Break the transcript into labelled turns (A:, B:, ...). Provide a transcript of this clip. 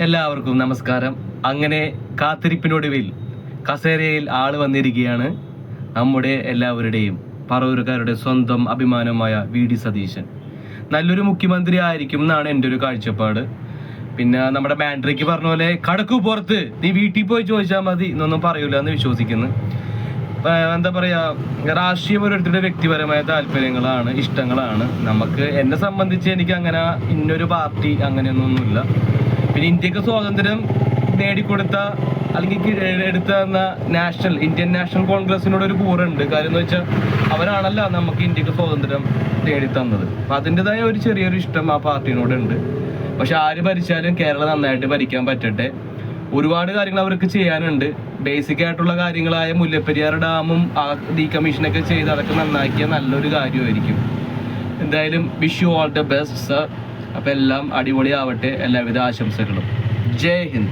A: എല്ലാവർക്കും നമസ്കാരം. അങ്ങനെ കാത്തിരിപ്പിനൊടുവിൽ കസേരയിൽ ആള് വന്നിരിക്കുകയാണ്. നമ്മുടെ എല്ലാവരുടെയും പറവൂരുകാരുടെ സ്വന്തം അഭിമാനമായ വി.ഡി. സതീശൻ നല്ലൊരു മുഖ്യമന്ത്രി ആയിരിക്കും എന്നാണ് എൻ്റെ ഒരു കാഴ്ചപ്പാട്. പിന്നെ നമ്മുടെ മാൻഡ്രിക്ക് പറഞ്ഞ പോലെ കടക്കു പുറത്ത് നീ വീട്ടിൽ പോയി ചോദിച്ചാൽ മതി എന്നൊന്നും പറയൂല എന്ന് വിശ്വസിക്കുന്നു. എന്താ പറയാ, രാഷ്ട്രീയം ഓരോരുത്തരുടെ വ്യക്തിപരമായ താല്പര്യങ്ങളാണ്, ഇഷ്ടങ്ങളാണ്. എന്നെ സംബന്ധിച്ച് എനിക്ക് അങ്ങനെ ഇന്നൊരു പാർട്ടി അങ്ങനെയൊന്നുമില്ല. പിന്നെ ഇന്ത്യക്ക് സ്വാതന്ത്ര്യം നേടിക്കൊടുത്ത അല്ലെങ്കിൽ എടുത്ത ഇന്ത്യൻ നാഷണൽ കോൺഗ്രസിനോട് ഒരു കൂറുണ്ട്. കാര്യം എന്ന് വെച്ചാൽ അവരാണല്ലോ നമുക്ക് ഇന്ത്യക്ക് സ്വാതന്ത്ര്യം നേടിത്തന്നത്. അപ്പം അതിൻ്റെതായ ഒരു ചെറിയൊരു ഇഷ്ടം ആ പാർട്ടിനോടുണ്ട്. പക്ഷെ ആര് ഭരിച്ചാലും കേരളം നന്നായിട്ട് ഭരിക്കാൻ പറ്റട്ടെ. ഒരുപാട് കാര്യങ്ങൾ അവർക്ക് ചെയ്യാനുണ്ട്. ബേസിക് ആയിട്ടുള്ള കാര്യങ്ങളായ മുല്ലപ്പെരിയാർ ഡാമും ഡീകമ്മീഷനൊക്കെ ചെയ്ത് അതൊക്കെ നന്നാക്കിയ നല്ലൊരു കാര്യമായിരിക്കും. എന്തായാലും wish you all the best sir. അപ്പം എല്ലാം അടിപൊളിയാവട്ടെ. എല്ലാവിധ ആശംസകളും. ജയ് ഹിന്ദ്.